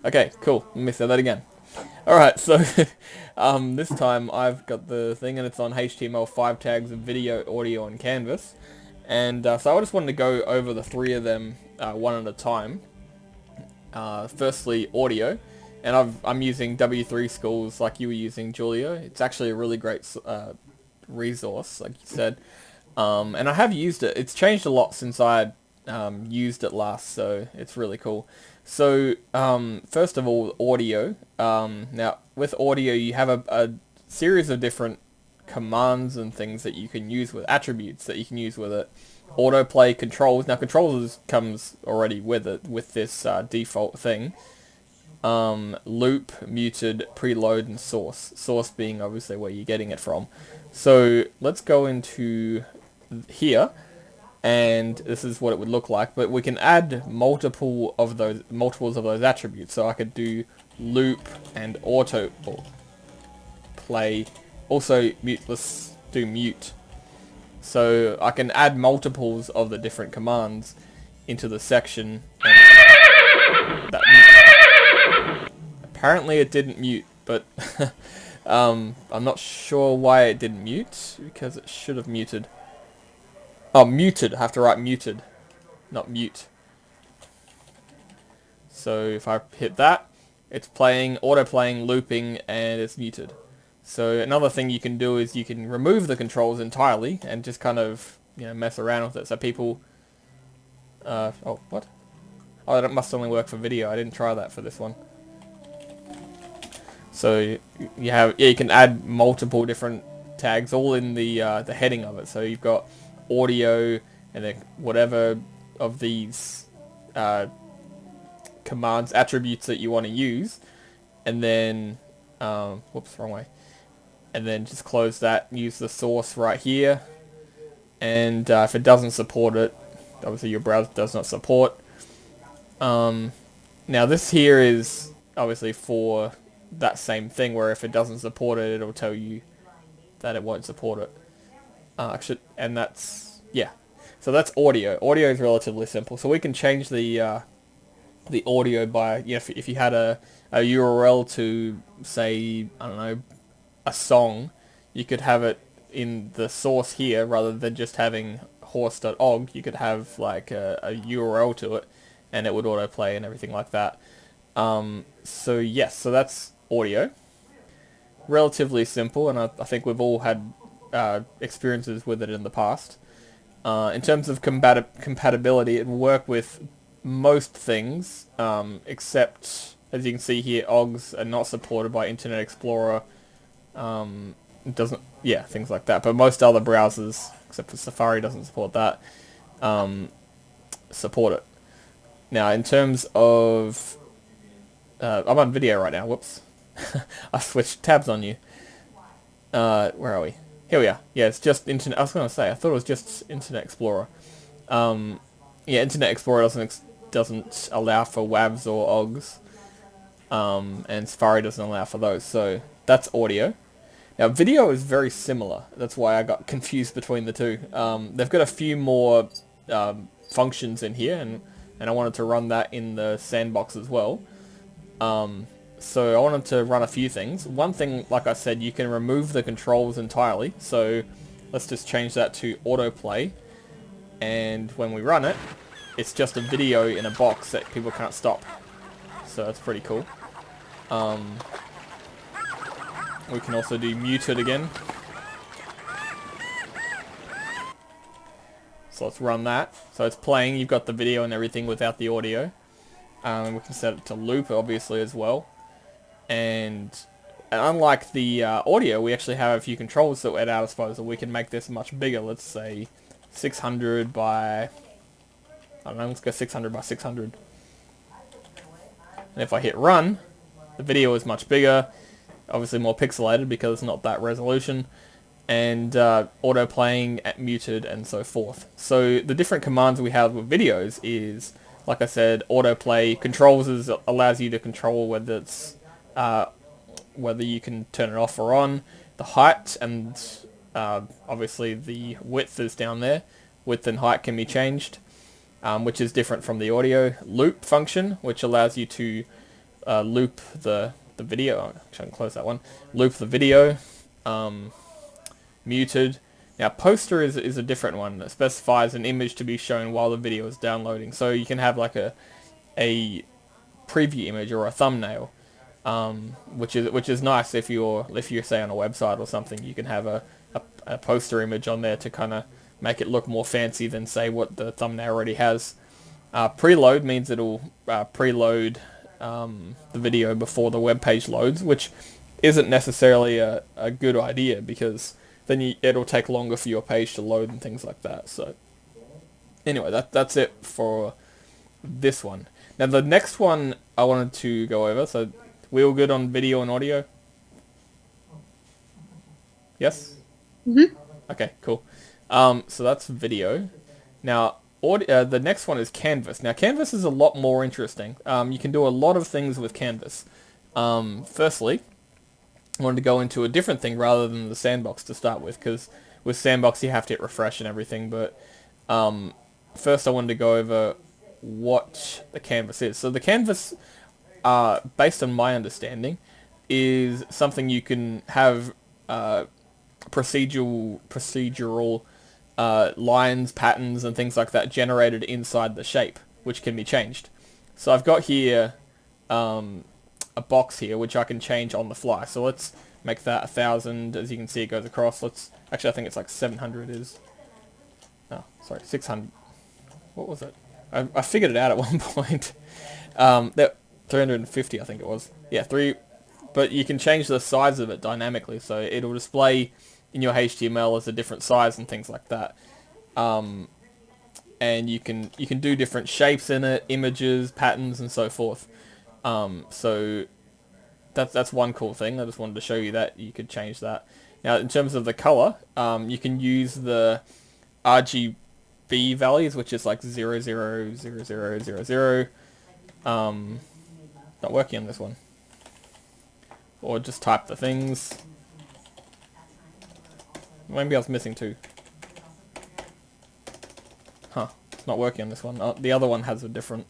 Okay, cool. Let me say that again. Alright, so this time I've got the thing and it's on HTML5 tags of video, audio, and canvas. And so I just wanted to go over the three of them one at a time. Firstly, audio. And I'm using W3 Schools like you were using, Julia. It's actually a really great resource, like you said. And I have used it. It's changed a lot since I used it last, so it's really cool. So, first of all, audio. Now, with audio, you have a series of different commands and things that you can use with attributes that you can use with it. Autoplay, controls. Now, controls comes already with it, with this default thing. Loop, muted, preload, and source. Source being obviously where you're getting it from. So, let's go into here. And this is what it would look like, but we can add multiples of those attributes. So I could do loop and auto play. Also mute. Let's do mute. So I can add multiples of the different commands into the section. And apparently it didn't mute, but I'm not sure why it didn't mute because it should have muted. Oh, muted. I have to write muted, not mute. So if I hit that, it's playing, auto-playing, looping, and it's muted. So another thing you can do is you can remove the controls entirely and just kind of, mess around with it. So people... oh, what? Oh, that must only work for video. I didn't try that for this one. So you can add multiple different tags all in the heading of it. So you've got audio and then whatever of these commands, attributes that you want to use, and then whoops, wrong way, and then just close that, use the source right here, and if it doesn't support it, obviously your browser does not support. Now this here is obviously for that same thing where if it doesn't support it, it'll tell you that it won't support it. And that's, yeah. So that's audio. Audio is relatively simple. So we can change the audio by, if you had a URL to, say, I don't know, a song, you could have it in the source here rather than just having horse.org. You could have like a URL to it and it would autoplay and everything like that. So yes, so that's audio. Relatively simple, and I think we've all had experiences with it in the past. In terms of compatibility, it will work with most things, except, as you can see here, OGs are not supported by Internet Explorer. It doesn't, things like that. But most other browsers, except for Safari, doesn't support that. Support it. Now, in terms of, I'm on video right now. Whoops, I switched tabs on you. Where are we? Here we are. Yeah, it's just Internet. I was going to say, I thought it was just Internet Explorer. Internet Explorer doesn't allow for WAVs or OGs, and Safari doesn't allow for those. So that's audio. Now video is very similar. That's why I got confused between the two. They've got a few more functions in here, and I wanted to run that in the sandbox as well. So I wanted to run a few things. One thing, like I said, you can remove the controls entirely. So let's just change that to autoplay. And when we run it, it's just a video in a box that people can't stop. So that's pretty cool. We can also do muted again. So let's run that. So it's playing, you've got the video and everything without the audio. We can set it to loop, obviously, as well. And unlike the audio, we actually have a few controls that we're at our disposal. We can make this much bigger. Let's say 600 by... I don't know, let's go 600 by 600. And if I hit run, the video is much bigger. Obviously more pixelated because it's not that resolution. And auto-playing, muted, and so forth. So the different commands we have with videos is... Like I said, autoplay controls allows you to control whether it's whether you can turn it off or on. The height and obviously the width is down there. Width and height can be changed, which is different from the audio. Loop function, which allows you to loop the video. Actually, I can close that one. Loop the video. Muted. Now, poster is a different one that specifies an image to be shown while the video is downloading. So you can have like a preview image or a thumbnail, which is nice if you're say on a website or something. You can have a poster image on there to kind of make it look more fancy than say what the thumbnail already has. Preload means it'll preload the video before the web page loads, which isn't necessarily a good idea, because then it'll take longer for your page to load and things like that. So anyway, that's it for this one. Now the next one I wanted to go over, so we all good on video and audio? Yes? Mm-hmm. Okay, cool. So that's video. Now, the next one is Canvas. Now, Canvas is a lot more interesting. You can do a lot of things with Canvas. Firstly, I wanted to go into a different thing rather than the sandbox to start with, because with sandbox you have to hit refresh and everything, but first I wanted to go over what the canvas is. So the canvas, based on my understanding, is something you can have procedural lines, patterns, and things like that generated inside the shape, which can be changed. So I've got here a box here which I can change on the fly. So let's make that 1,000. As you can see, it goes across. Actually, I think it's like 700 is... Oh, sorry, 600. What was it? I figured it out at one point. That 350, I think it was. Yeah, but you can change the size of it dynamically, so it'll display in your HTML as a different size and things like that. And you can do different shapes in it, images, patterns, and so forth. So that's one cool thing. I just wanted to show you that you could change that. Now, in terms of the color, you can use the RGB values, which is like 000000. Not working on this one. Or just type the things. Maybe I was missing two. Huh, it's not working on this one. The other one has a different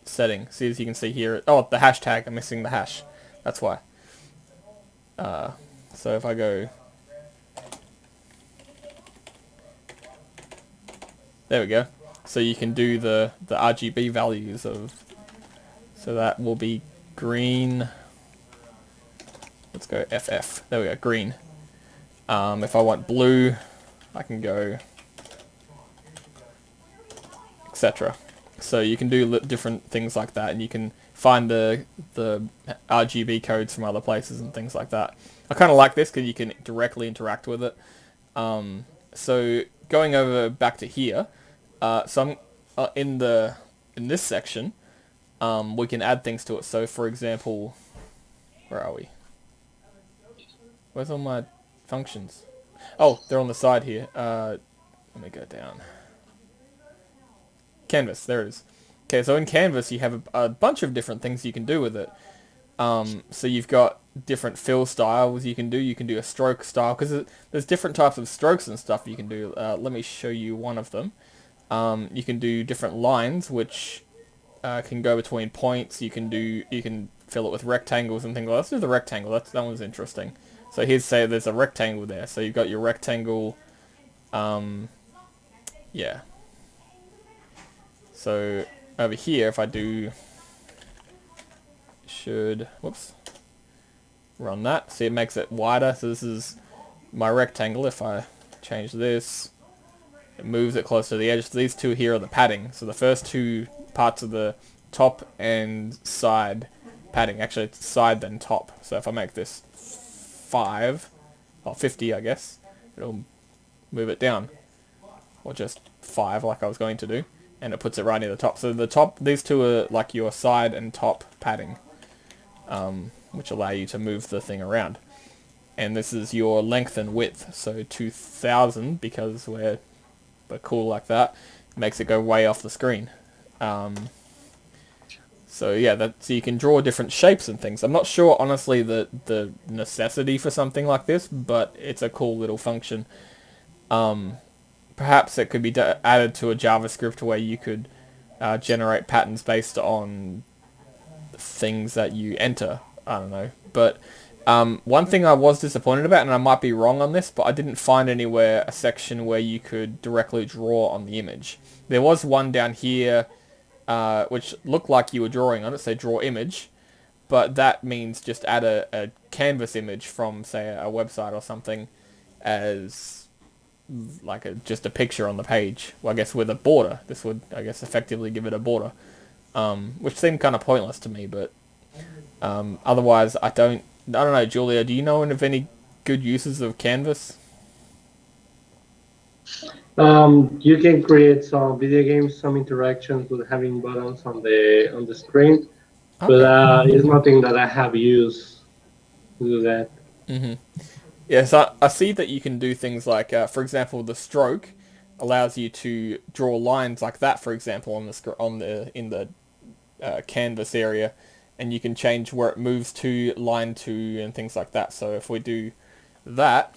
setting. See, as you can see here, oh, the hashtag, I'm missing the hash. That's why. So if I go... There we go. So you can do the RGB values of... So that will be green. Let's go FF. There we go, green. If I want blue, I can go... etc. So you can do different things like that, and you can find the RGB codes from other places and things like that. I kind of like this because you can directly interact with it. So going over back to here, so I'm in this section, we can add things to it. So for example, where are we? Where's all my functions? Oh, they're on the side here. Let me go down. Canvas, there it is. Okay, so in Canvas you have a bunch of different things you can do with it. So you've got different fill styles you can do. You can do a stroke style, because there's different types of strokes and stuff you can do. Let me show you one of them. You can do different lines, which can go between points. You can fill it with rectangles and things like that. Let's do the rectangle. That one's interesting. So here's, say there's a rectangle there. So you've got your rectangle. Yeah. So over here, if I do, whoops, run that. See, it makes it wider. So this is my rectangle. If I change this, it moves it closer to the edge. So these two here are the padding. So the first two parts of the top and side padding. Actually, it's side then top. So if I make this 5, or 50, I guess, it'll move it down, or just 5 like I was going to do. And it puts it right near the top. So the top, these two are like your side and top padding, which allow you to move the thing around. And this is your length and width. So 2000, because we're cool like that, makes it go way off the screen. So yeah, so you can draw different shapes and things. I'm not sure, honestly, the necessity for something like this, but it's a cool little function. Perhaps it could be added to a JavaScript where you could generate patterns based on things that you enter. I don't know. But one thing I was disappointed about, and I might be wrong on this, but I didn't find anywhere a section where you could directly draw on the image. There was one down here, which looked like you were drawing on it, say draw image, but that means just add a canvas image from, say, a website or something as like just a picture on the page. Well, I guess with a border. This would, I guess, effectively give it a border, which seemed kind of pointless to me, but otherwise I don't know, Julia, do you know of any good uses of canvas? You can create some video games, some interactions with having buttons on the screen, but Okay. it's nothing that I have used to do that. Yes, I see that you can do things like, for example, the stroke allows you to draw lines like that, for example, on the in the canvas area, and you can change where it moves to, line to, and things like that. So if we do that,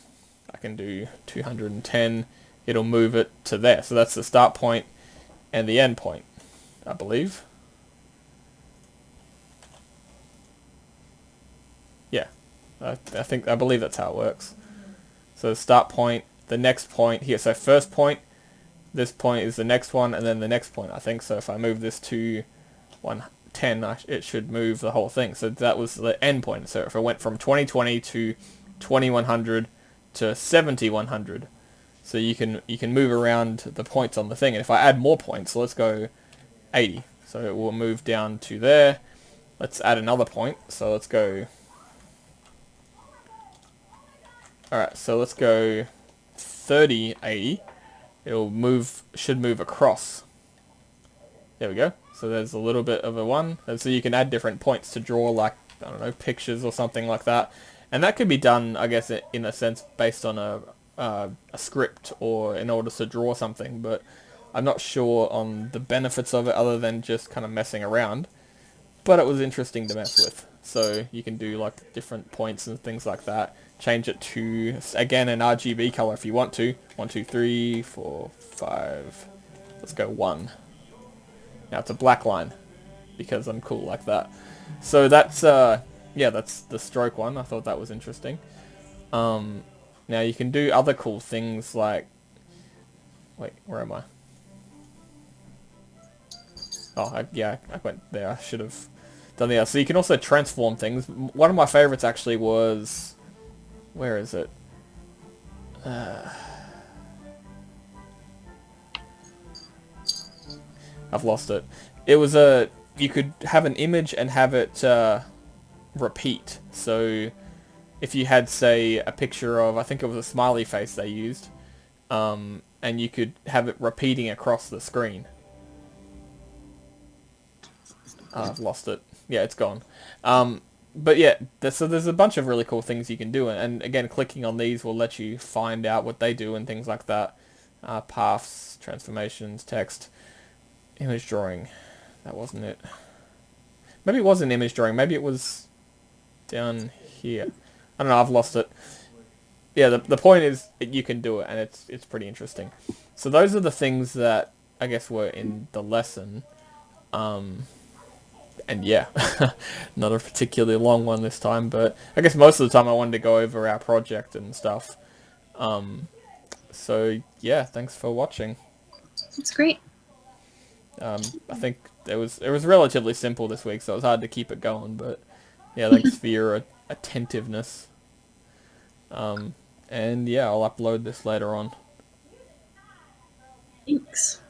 I can do 210. It'll move it to there. So that's the start point and the end point, I believe. Yeah, I believe that's how it works. So start point, the next point here. So first point, this point is the next one, and then the next point, I think. So if I move this to 110, it should move the whole thing. So that was the end point. So if I went from 2020 to 2100 to 7100, so you can move around the points on the thing. And if I add more points, so let's go 80. So it will move down to there. Let's add another point. So let's go. Alright, so let's go 3080. Should move across. There we go. So there's a little bit of a one. And so you can add different points to draw, like, I don't know, pictures or something like that. And that could be done, I guess, in a sense, based on a script or in order to draw something. But I'm not sure on the benefits of it other than just kind of messing around. But it was interesting to mess with. So you can do like different points and things like that. Change it to, again, an RGB color if you want to. 1, 2, 3, 4, 5. Let's go 1. Now it's a black line because I'm cool like that. So that's yeah, that's the stroke one. I thought that was interesting. Now you can do other cool things like, wait, where am I? Oh, yeah, I went there. I should have done the other. So you can also transform things. One of my favorites actually was, where is it? I've lost it. It was you could have an image and have it repeat. So if you had, say, a picture of, I think it was a smiley face they used, and you could have it repeating across the screen. I've lost it. Yeah, it's gone. But yeah, so there's a bunch of really cool things you can do, and again, clicking on these will let you find out what they do and things like that. Paths, transformations, text, image drawing. That wasn't it. Maybe it was an image drawing. Maybe it was down here. I don't know. I've lost it. Yeah, the point is you can do it, and it's pretty interesting. So those are the things that I guess were in the lesson. And yeah, not a particularly long one this time, but I guess most of the time I wanted to go over our project and stuff. So yeah, thanks for watching. That's great. I think it was relatively simple this week, so it was hard to keep it going, but yeah, thanks for your attentiveness. And yeah, I'll upload this later on. Thanks.